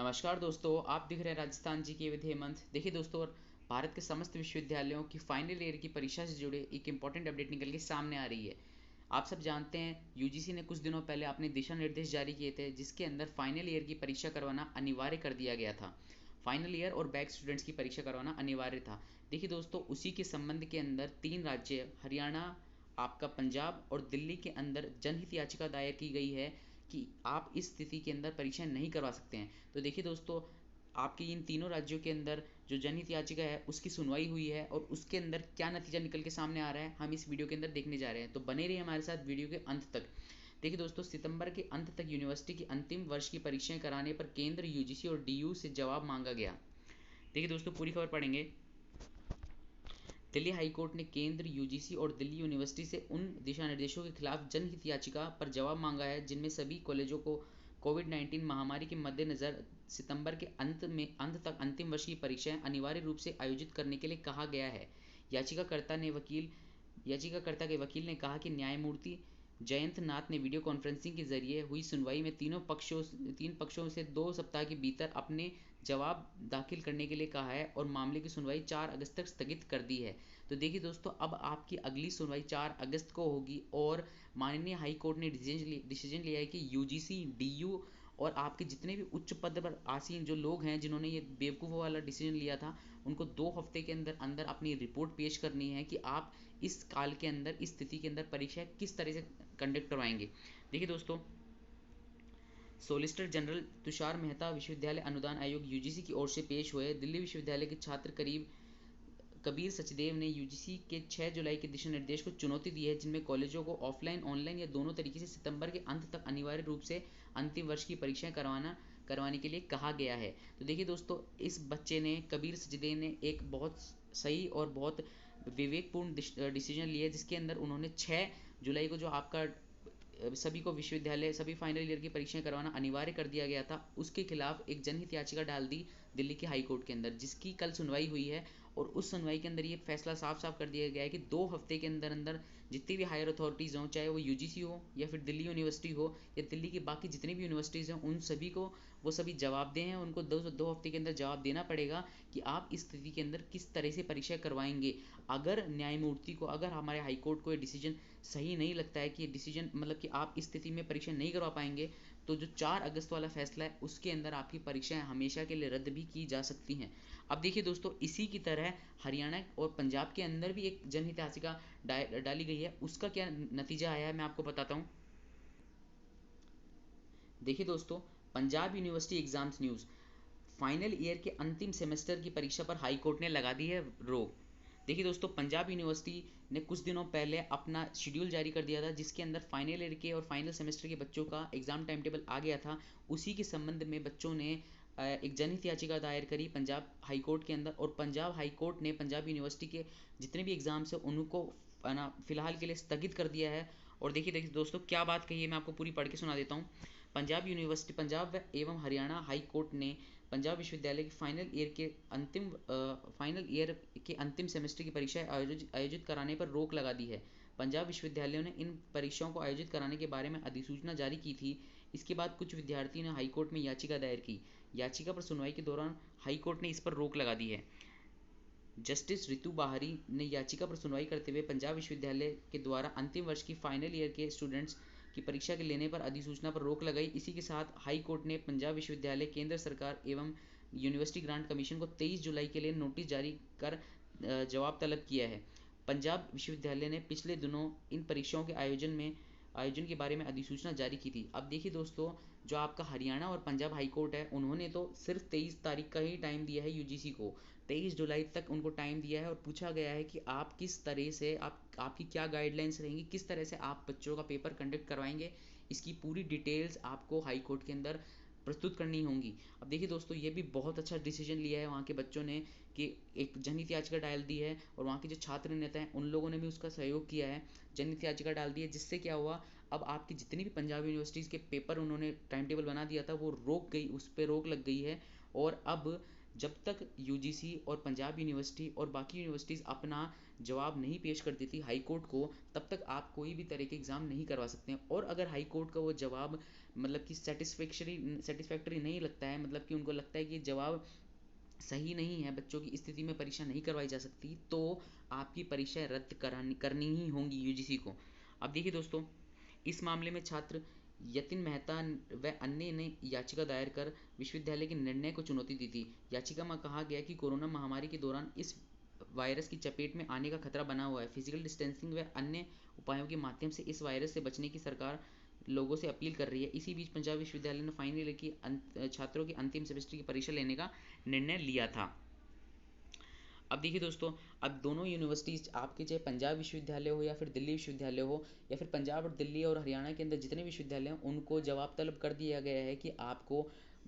नमस्कार दोस्तों, आप दिख रहे हैं राजस्थान जी के विधि हेमंत। देखिए दोस्तों, भारत के समस्त विश्वविद्यालयों की फाइनल ईयर की परीक्षा से जुड़े एक इम्पॉर्टेंट अपडेट निकल के सामने आ रही है। आप सब जानते हैं यूजीसी ने कुछ दिनों पहले अपने दिशा निर्देश जारी किए थे, जिसके अंदर फाइनल ईयर की परीक्षा करवाना अनिवार्य कर दिया गया था। फाइनल ईयर और बैक स्टूडेंट्स की परीक्षा करवाना अनिवार्य था। देखिए दोस्तों, उसी के संबंध के अंदर तीन राज्य हरियाणा, आपका पंजाब और दिल्ली के अंदर जनहित याचिका दायर की गई है कि आप इस स्थिति के अंदर परीक्षा नहीं करवा सकते हैं। तो देखिए दोस्तों, आपकी इन तीनों राज्यों के अंदर जो जनहित याचिका है उसकी सुनवाई हुई है और उसके अंदर क्या नतीजा निकल के सामने आ रहा है हम इस वीडियो के अंदर देखने जा रहे हैं। तो बने रहिए हमारे साथ वीडियो के अंत तक। देखिए दोस्तों, सितंबर के अंत तक यूनिवर्सिटी की अंतिम वर्ष की परीक्षाएं कराने पर केंद्र, यूजीसी और डीयू से जवाब मांगा गया। देखिए दोस्तों, पूरी खबर पढ़ेंगे। दिल्ली हाईकोर्ट ने केंद्र, यूजीसी और दिल्ली यूनिवर्सिटी से उन दिशा निर्देशों के खिलाफ जनहित याचिका पर जवाब मांगा है जिनमें सभी कॉलेजों को कोविड-19 महामारी के मद्देनजर सितंबर के अंत तक अंतिम वर्ष की परीक्षाएं अनिवार्य रूप से आयोजित करने के लिए कहा गया है। याचिकाकर्ता के वकील ने कहा कि न्यायमूर्ति जयंत नाथ ने वीडियो कॉन्फ्रेंसिंग के जरिए हुई सुनवाई में तीन पक्षों से 2 सप्ताह के भीतर अपने जवाब दाखिल करने के लिए कहा है और मामले की सुनवाई 4 अगस्त तक स्थगित कर दी है। तो देखिए दोस्तों, अब आपकी अगली सुनवाई 4 अगस्त को होगी और माननीय हाई कोर्ट ने डिसीजन लिया है कि यूजीसी, डीयू और आपके जितने भी उच्च पद पर आसीन जो लोग हैं जिन्होंने ये बेवकूफ़ वाला डिसीजन लिया था, उनको 2 हफ्ते के अंदर अंदर अपनी रिपोर्ट पेश करनी है कि आप इस काल के अंदर, इस स्थिति के अंदर परीक्षा किस तरह से कंडक्ट करवाएंगे। देखिए दोस्तों, सोलिसिटर जनरल तुषार मेहता विश्वविद्यालय अनुदान आयोग यूजीसी की ओर से पेश हुए दिल्ली विश्वविद्यालय के छात्र कबीर सचदेव ने यूजीसी के 6 जुलाई के दिशा निर्देश को चुनौती दी है, जिनमें कॉलेजों को ऑफलाइन, ऑनलाइन या दोनों तरीके से सितंबर के अंत तक अनिवार्य रूप से अंतिम वर्ष की परीक्षाएं करवाने के लिए कहा गया है। तो देखिए दोस्तों, इस बच्चे ने, कबीर सचदेव ने एक बहुत सही और बहुत विवेकपूर्ण डिसीजन लिया, जिसके अंदर उन्होंने 6 जुलाई को जो आपका सभी को विश्वविद्यालय, सभी फाइनल ईयर की परीक्षाएं करवाना अनिवार्य कर दिया गया था, उसके खिलाफ एक जनहित याचिका डाल दी दिल्ली के हाई कोर्ट के अंदर, जिसकी कल सुनवाई हुई है। और उस सुनवाई के अंदर ये फैसला साफ साफ कर दिया गया है कि 2 हफ्ते के अंदर अंदर जितनी भी हायर अथॉरिटीज़ हों, चाहे वो यूजीसी हो या फिर दिल्ली यूनिवर्सिटी हो या दिल्ली की बाकी जितनी भी यूनिवर्सिटीज़ हैं, उन सभी को वो सभी जवाबदेह हैं। उनको दो हफ्ते के अंदर जवाब देना पड़ेगा कि आप इस स्थिति के अंदर किस तरह से परीक्षा करवाएंगे। अगर न्यायमूर्ति को, अगर हमारे हाई कोर्ट को ये डिसीजन सही नहीं लगता है कि ये डिसीजन मतलब कि आप इस स्थिति में परीक्षा नहीं करवा पाएंगे, तो जो 4 अगस्त वाला फैसला है उसके अंदर आपकी परीक्षाएं हमेशा के लिए रद्द भी की जा सकती हैं। अब देखिए दोस्तों, इसी की तरह हरियाणा और पंजाब के अंदर भी एक जनहित याचिका डाली गई है। उसका क्या नतीजा आया है मैं आपको बताता हूँ। देखिए दोस्तों, Punjab university exams news, final year के अंतिम सेमेस्टर की परीक्षा पर हाई कोर्ट ने लगा दी है रोक। देखिए दोस्तों, पंजाब यूनिवर्सिटी ने कुछ दिनों पहले अपना शेड्यूल जारी कर दिया था, जिसके अंदर फाइनल ईयर के और फाइनल सेमेस्टर के बच्चों का एग्जाम टाइम टेबल आ गया था। उसी के संबंध में बच्चों ने एक जनहित याचिका दायर करी पंजाब हाई कोर्ट के अंदर, और पंजाब हाई कोर्ट ने पंजाब यूनिवर्सिटी के जितने भी एग्जाम्स हैं उनको फिलहाल के लिए स्थगित कर दिया है। और देखिए देखिए दोस्तों, क्या बात कही है मैं आपको पूरी पढ़ के सुना देता हूँ। पंजाब एवं हरियाणा हाई कोर्ट ने पंजाब विश्वविद्यालय की फाइनल ईयर के अंतिम सेमेस्टर की परीक्षाएं आयोजित कराने पर रोक लगा दी है। पंजाब विश्वविद्यालयों ने इन परीक्षाओं को आयोजित कराने के बारे में अधिसूचना जारी की थी। इसके बाद कुछ विद्यार्थियों ने हाईकोर्ट में याचिका दायर की। याचिका पर सुनवाई के दौरान हाईकोर्ट ने इस पर रोक लगा दी है। जस्टिस रितु बाहरी ने याचिका पर सुनवाई करते हुए पंजाब विश्वविद्यालय के द्वारा अंतिम वर्ष की फाइनल ईयर के स्टूडेंट्स की परीक्षा के लेने पर अधिसूचना पर रोक लगाई। इसी के साथ हाई कोर्ट ने पंजाब विश्वविद्यालय, केंद्र सरकार एवं यूनिवर्सिटी ग्रांट कमीशन को 23 जुलाई के लिए नोटिस जारी कर जवाब तलब किया है। पंजाब विश्वविद्यालय ने पिछले दिनों इन परीक्षाओं के आयोजन के बारे में अधिसूचना जारी की थी। अब देखिए दोस्तों, जो आपका हरियाणा और पंजाब हाई कोर्ट है, उन्होंने तो सिर्फ 23 तारीख का ही टाइम दिया है यूजीसी को। 23 जुलाई तक उनको टाइम दिया है और पूछा गया है कि आप किस तरह से, आपकी क्या गाइडलाइंस रहेंगी, किस तरह से आप बच्चों का पेपर कंडक्ट करवाएंगे, इसकी पूरी डिटेल्स आपको हाई कोर्ट के अंदर प्रस्तुत करनी होंगी। अब देखिए दोस्तों, ये भी बहुत अच्छा डिसीजन लिया है वहाँ के बच्चों ने कि एक जनहित याचिका डाल दी है, और वहाँ के जो छात्र नेता हैं उन लोगों ने भी उसका सहयोग किया है, जनहित याचिका डाल दी है, जिससे क्या हुआ, अब आपकी जितनी भी पंजाब यूनिवर्सिटीज़ के पेपर उन्होंने टाइम टेबल बना दिया था वो रोक गई, उस पर रोक लग गई है। और अब जब तक यूजीसी और पंजाब यूनिवर्सिटी और बाकी यूनिवर्सिटीज़ अपना जवाब नहीं पेश कर देती हाई कोर्ट को, तब तक आप कोई भी तरह के एग्ज़ाम नहीं करवा सकते हैं। और अगर हाई कोर्ट का वो जवाब मतलब कि सेटिस्फैक्टरी नहीं लगता है, मतलब कि उनको लगता है कि जवाब सही नहीं है, बच्चों की स्थिति में परीक्षा नहीं करवाई जा सकती, तो आपकी परीक्षा रद्द करनी ही होंगी यूजीसी को। अब देखिए दोस्तों, इस मामले में छात्र यतिन मेहता व अन्य ने याचिका दायर कर विश्वविद्यालय के निर्णय को चुनौती दी थी। याचिका में कहा गया कि कोरोना महामारी के दौरान इस वायरस की चपेट में आने का खतरा बना हुआ है। फिजिकल डिस्टेंसिंग व अन्य उपायों के माध्यम से इस वायरस से बचने की सरकार लोगों से अपील कर रही है। इसी बीच पंजाब विश्वविद्यालय ने फाइनल ईयर की छात्रों की अंतिम सेमेस्टर की परीक्षा लेने का निर्णय लिया था। अब देखिए दोस्तों, अब दोनों यूनिवर्सिटीज़ आपके चाहे पंजाब विश्वविद्यालय हो या फिर दिल्ली विश्वविद्यालय हो, या फिर पंजाब और दिल्ली और हरियाणा के अंदर जितने विश्वविद्यालय हैं, उनको जवाब तलब कर दिया गया है कि आपको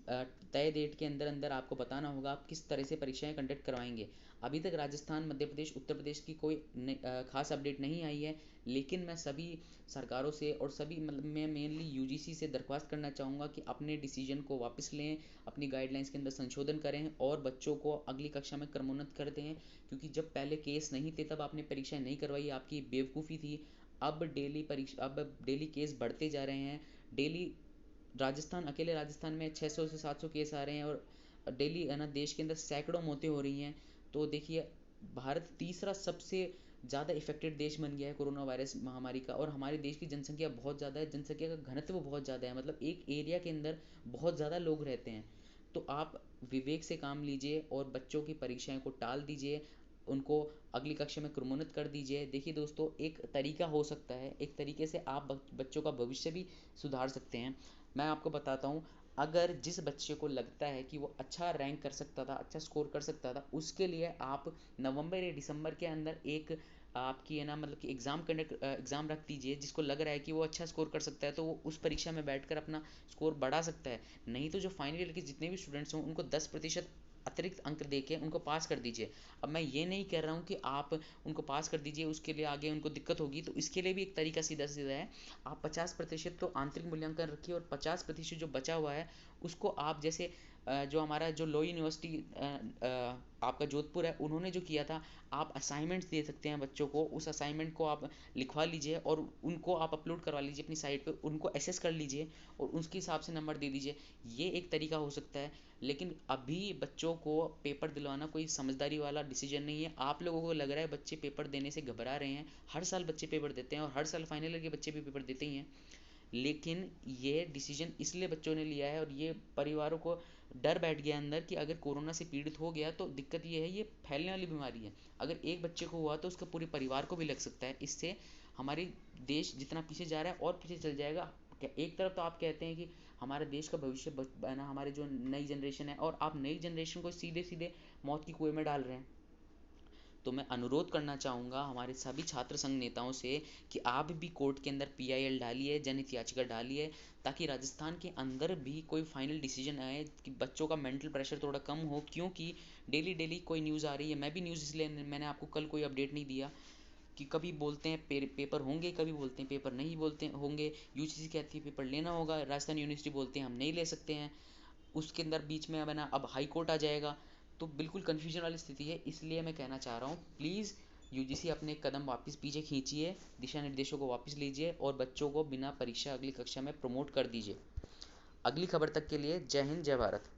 तय डेट के अंदर अंदर आपको बताना होगा आप किस तरह से परीक्षाएं कंडक्ट करवाएंगे। अभी तक राजस्थान, मध्य प्रदेश, उत्तर प्रदेश की कोई खास अपडेट नहीं आई है, लेकिन मैं सभी सरकारों से और सभी मतलब मैं मेनली यूजीसी से दरख्वास्त करना चाहूँगा कि अपने डिसीजन को वापस लें, अपनी गाइडलाइंस के अंदर संशोधन करें और बच्चों को अगली कक्षा में क्रमोन्नत कर दें। क्योंकि जब पहले केस नहीं थे तब आपने परीक्षाएं नहीं करवाई, आपकी बेवकूफ़ी थी। अब डेली केस बढ़ते जा रहे हैं। डेली अकेले राजस्थान में 600 से 700 केस आ रहे हैं, और डेली है ना देश के अंदर सैकड़ों मौतें हो रही हैं। तो देखिए, भारत तीसरा सबसे ज़्यादा इफेक्टेड देश बन गया है कोरोना वायरस महामारी का, और हमारे देश की जनसंख्या बहुत ज़्यादा है, जनसंख्या का घनत्व बहुत ज़्यादा है, मतलब एक एरिया के अंदर बहुत ज़्यादा लोग रहते हैं। तो आप विवेक से काम लीजिए और बच्चों की परीक्षाएं को टाल दीजिए, उनको अगली कक्षा में क्रमोन्नत कर दीजिए। देखिए दोस्तों, एक तरीका हो सकता है, एक तरीके से आप बच्चों का भविष्य भी सुधार सकते हैं। मैं आपको बताता हूँ, अगर जिस बच्चे को लगता है कि वो अच्छा रैंक कर सकता था, अच्छा स्कोर कर सकता था, उसके लिए आप नवंबर या दिसंबर के अंदर एक आपकी है ना मतलब कि एग्ज़ाम रख दीजिए। जिसको लग रहा है कि वो अच्छा स्कोर कर सकता है, तो वो उस परीक्षा में बैठकर अपना स्कोर बढ़ा सकता है। नहीं तो जो फाइनल ईयर के जितने भी स्टूडेंट्स हों, उनको 10% अतिरिक्त अंक देके उनको पास कर दीजिए। अब मैं ये नहीं कह रहा हूँ कि आप उनको पास कर दीजिए, उसके लिए आगे उनको दिक्कत होगी, तो इसके लिए भी एक तरीका सीधा सीधा है। आप 50% तो आंतरिक मूल्यांकन रखिए, और 50% जो बचा हुआ है उसको आप जैसे जो हमारा जो लॉ यूनिवर्सिटी आपका जोधपुर है, उन्होंने जो किया था, आप असाइनमेंट्स दे सकते हैं बच्चों को। उस असाइनमेंट को आप लिखवा लीजिए और उनको आप अपलोड करवा लीजिए अपनी साइट पे, उनको एसेस कर लीजिए और उसके हिसाब से नंबर दे दीजिए। ये एक तरीका हो सकता है। लेकिन अभी बच्चों को पेपर दिलवाना कोई समझदारी वाला डिसीजन नहीं है। आप लोगों को लग रहा है बच्चे पेपर देने से घबरा रहे हैं। हर साल बच्चे पेपर देते हैं, और हर साल फाइनल ईयर के बच्चे भी पेपर देते ही हैं। लेकिन ये डिसीजन इसलिए बच्चों ने लिया है, और ये परिवारों को डर बैठ गया अंदर कि अगर कोरोना से पीड़ित हो गया तो दिक्कत ये है, ये फैलने वाली बीमारी है। अगर एक बच्चे को हुआ तो उसका पूरे परिवार को भी लग सकता है। इससे हमारी देश जितना पीछे जा रहा है और पीछे चल जाएगा। एक तरफ तो आप कहते हैं कि हमारे देश का भविष्य ना, हमारे जो नई जनरेशन है, और आप नई जनरेशन को सीधे सीधे मौत की कुएं में डाल रहे हैं। तो मैं अनुरोध करना चाहूँगा हमारे सभी छात्र संघ नेताओं से कि आप भी कोर्ट के अंदर पीआईएल डालिए, जनहित याचिका डालिए, ताकि राजस्थान के अंदर भी कोई फाइनल डिसीजन आए कि बच्चों का मेंटल प्रेशर थोड़ा कम हो। क्योंकि डेली डेली कोई न्यूज़ आ रही है। मैं भी न्यूज़ इसलिए मैंने आपको कल कोई अपडेट नहीं दिया कि कभी बोलते हैं पेपर होंगे, कभी बोलते हैं पेपर नहीं बोलते होंगे। यूजीसी कहती है पेपर लेना होगा, राजस्थान यूनिवर्सिटी बोलते हैं हम नहीं ले सकते हैं। उसके अंदर बीच में अब हाई कोर्ट आ जाएगा। तो बिल्कुल कन्फ्यूजन वाली स्थिति है। इसलिए मैं कहना चाह रहा हूँ, प्लीज़ यूजीसी अपने कदम वापस पीछे खींचिए, दिशा निर्देशों को वापस लीजिए और बच्चों को बिना परीक्षा अगली कक्षा में प्रमोट कर दीजिए। अगली खबर तक के लिए जय हिंद, जय भारत।